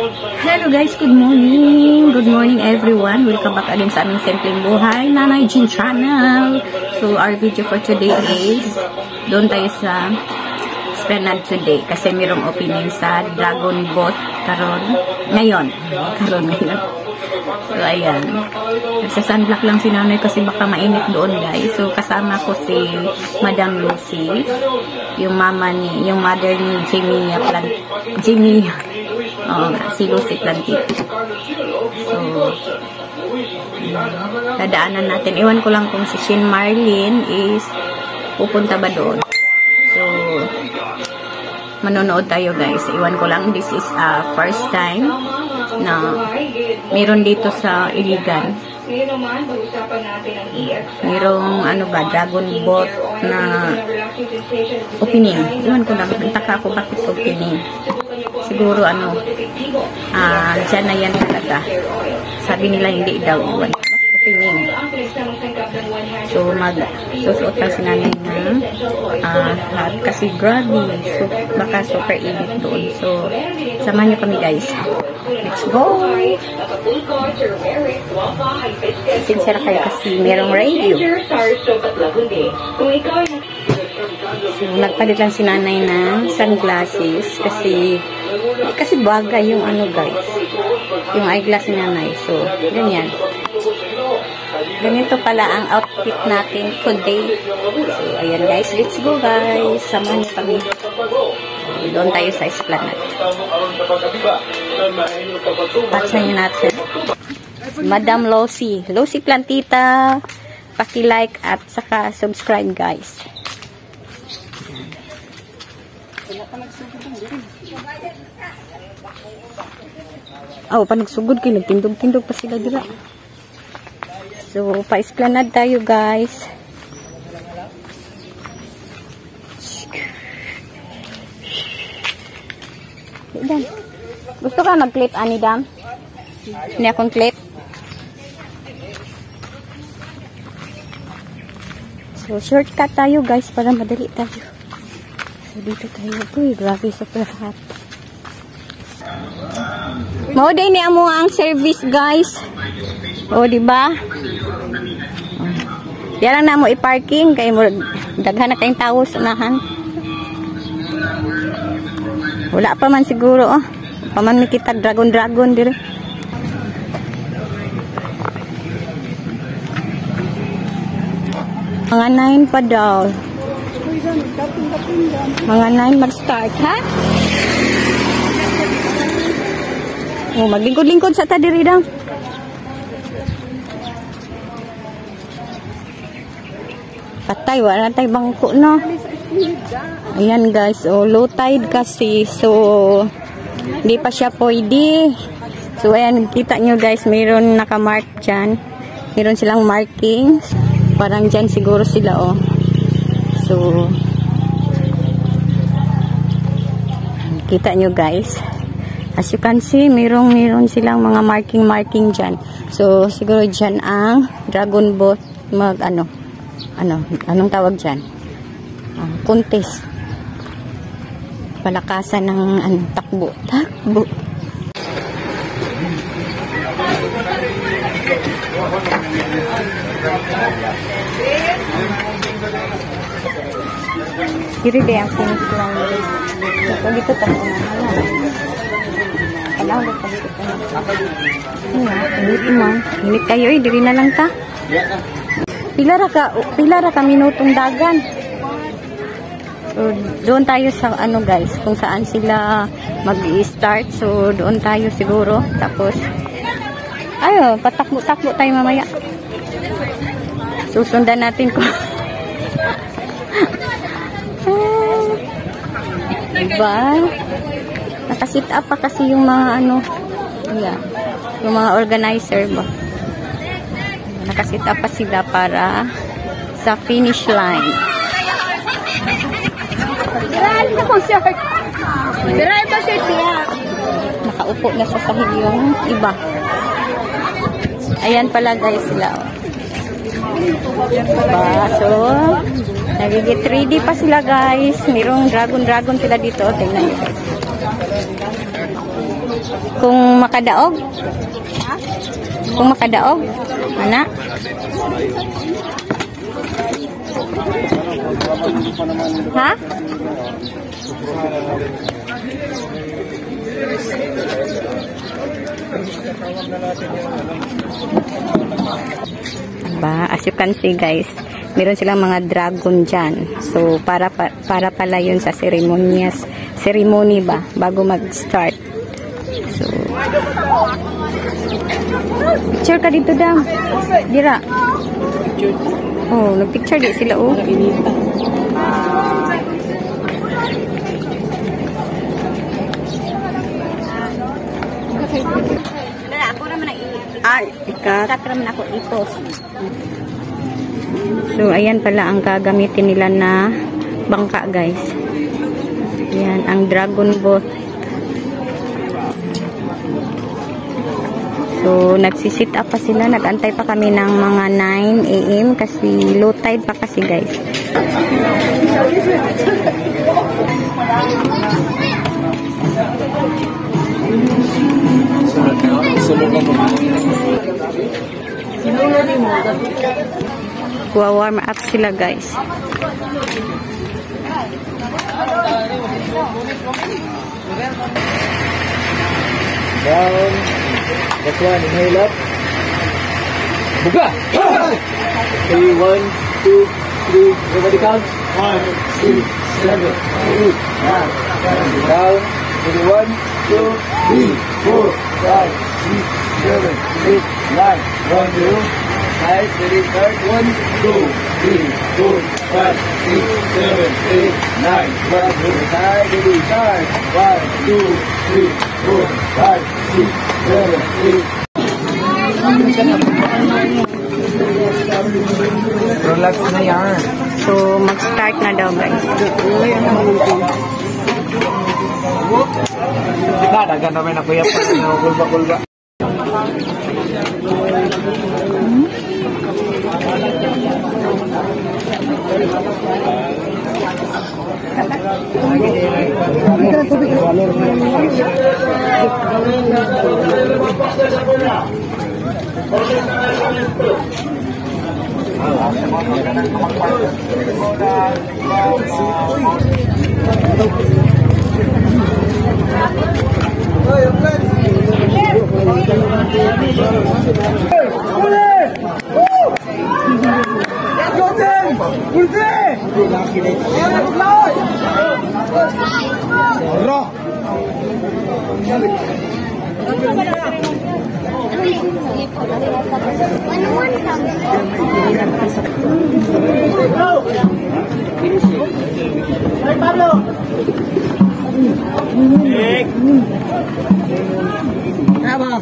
Hello guys, good morning. Good morning everyone. Welcome back again sa aming Simpleng Buhay Nanay Jean channel. So our video for today is doon tayo sa Esplanade today kasi mayroong opening sa Dragon Boat ngayon. So ayan. Nagsasunblock lang si nanay kasi baka mainit doon guys. So kasama ko si Madam Lucy, yung mother ni Jimmy. Si Lucy Plantito. So dadaanan natin. Iwan ko lang kung si Shin Marlene is pupunta ba doon. So manonood tayo guys. Iwan ko lang. This is first time na meron dito sa Iligan. Merong Dragon Boat na opening. Iwan ko lang. Nagtaka ako bakit opening. Siguro dyan na yan talaga. Sabi nila hindi daw iwan. Opening. So susuot lang si nanay na kasi grabe. So baka super init doon. So samahan niyo kami guys. Let's go! Sincere kayo kasi merong radio. So nagpalit lang si nanay ng sunglasses kasi bagay yung guys. Yung eyeglass ni nanay. So ganyan. Ganito pala ang outfit natin today. So, ayan guys. Let's go guys. Samahan niyo kami. Doon tayo sa Esplanade. Patsa niyo natin. Madam Lucy. Lucy Plantita. Paki-like at saka subscribe guys. Pa nagsugod kayo. Nagtindog-tindog pa sila dila. So, pa-Esplanade tayo, guys. Dan. Gusto ka mag-clip, ani, Dam? Hindi akong clip. So, shortcut tayo, guys, para madali tayo. So, dito tayo. Uy, grabe, super hot. Mauday ni amo ang service, guys. Diba? Yan lang na mo i-parking kay mo daghan na kayong tao sa unahan. Wala pa man siguro paman mi kita dragon dire. Mga 9 pa daw. Mga 9 mag-start, ha? Maglingkod-lingkod sa ta diri daw. Patay, wala tayo bangko, no? Ayan, guys. Low tide kasi. So, hindi pa siya pwede. So, ayan, kita nyo, guys. Mayroon nakamark dyan. Mayroon silang markings. Parang dyan siguro sila, So, kita nyo, guys. As you can see, mayroon silang mga marking dyan. So, siguro dyan ang Dragon Boat anong tawag dyan? Contest. Palakasan ng takbo. Kiri deh ang finish lang. So, dito tayo Init kayo diri na lang ta. Pila ra ka minutong dagan. So doon tayo sa guys, kung saan sila mag-i-start. So doon tayo siguro. Tapos patakbo-takbo tayo mamaya. Susundan natin ko. Diba? Nakasit up pa kasi yung mga yung mga organizer ba. Nakasit up pa sila para sa finish line. Nakaupo na sa sahig yung iba. Ayan pala guys sila. Diba? So, nagigit 3D pa sila guys. Mayroong dragon sila dito. Tingnan nyo guys. Kung makadaog? Kung makadaog? Ana? Ha? Ba, as you can see guys, meron silang mga dragon dyan. So, para pala yun sa ceremony ba, bago mag-start. So, picture ka dito daw. Dira. Oh, nag-picture di sila oh. Ikat naman ako itos. So, ayan pala ang gagamitin nila na bangka, guys. Ayan, ang dragon boat. So, nagsisit up pa sila. Nag-antay pa kami ng mga 9 AM kasi low tide pa kasi, guys. Warm up sila guys. Down. That's one. Inhale up. Buka. 3, 1, 2, 3. Everybody count. 1, 2, 7, 8, 9. Down. 1, 2, 3, 4, 5, 6, 7, 8, 9. 1, 2. Nice, ready, start. 1, 2, 3, 4, 5, 6, 7, 8, 9. 1, 2, side, ready, start. 1, 2, 3, 4, 5, 6, 7, 8. Relax na yan. So, mag-start na daw guys. Dagan namin na kuya pa. Kulba-kulba.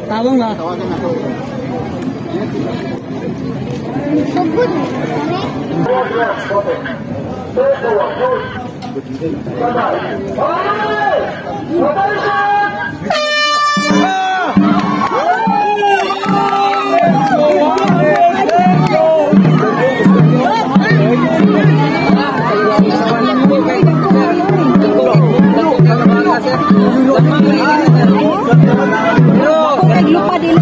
Tawang lah. So good. Lupa din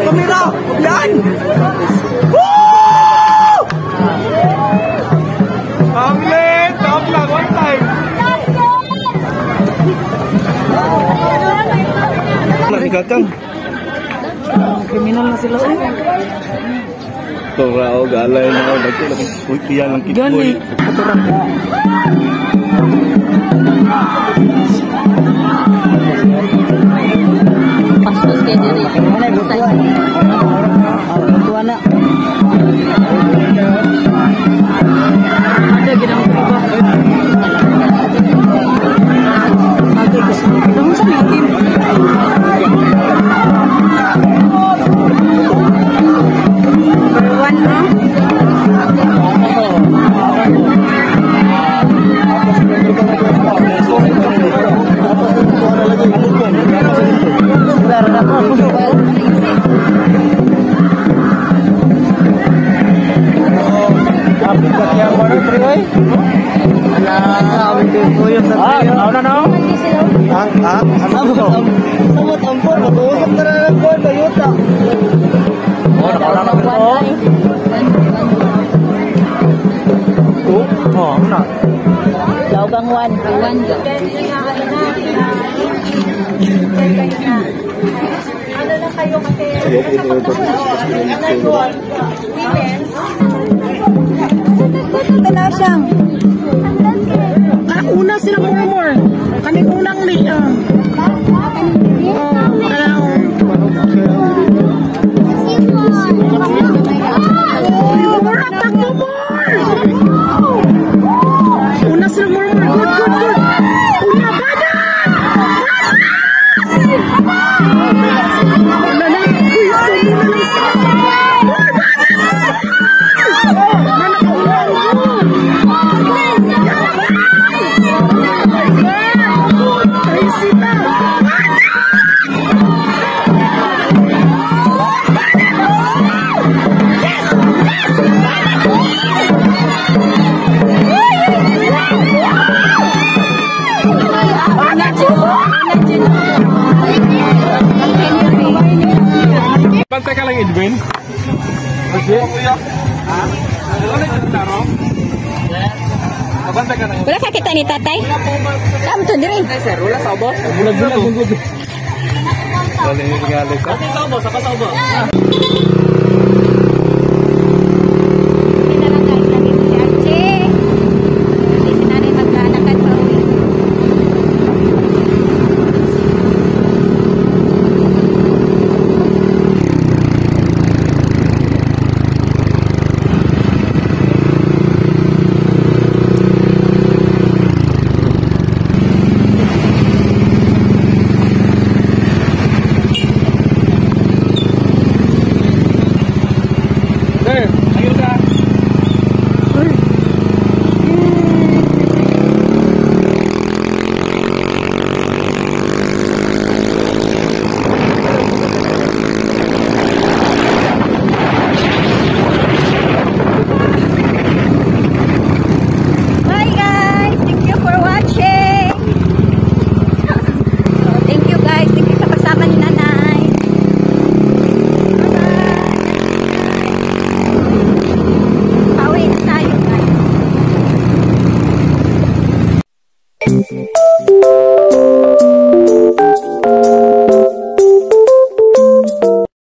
Kamera! Yan! Hamlet! Top lang, one time! Nakikatang. Kriminal na sila. Torao, galay na ako. Nagkiyan ng kitboy. Gani. Katurang ka. Pastos kayo din eh. Tuwa na. Ada ginang priba. Okay, gusto mo. Ito mo sa natin. Kapit ka kaya mo rin, Triyoy? Sabot ang por, mag-uusap na lang po, bayuta. Nakalang ito. Laugang 1. Ano na kayo kasi? Talasang. Una sila murmur. Kaning unang liya. Una sila murmur. Good. Una badan. Pantay ka lang, Edwin. Okay. Wala ka kita ni tatay? Kam to diri. Sir, wala sa obo. Bulag-bulag. Wala yung regalo ko. Sa obo, sa obo.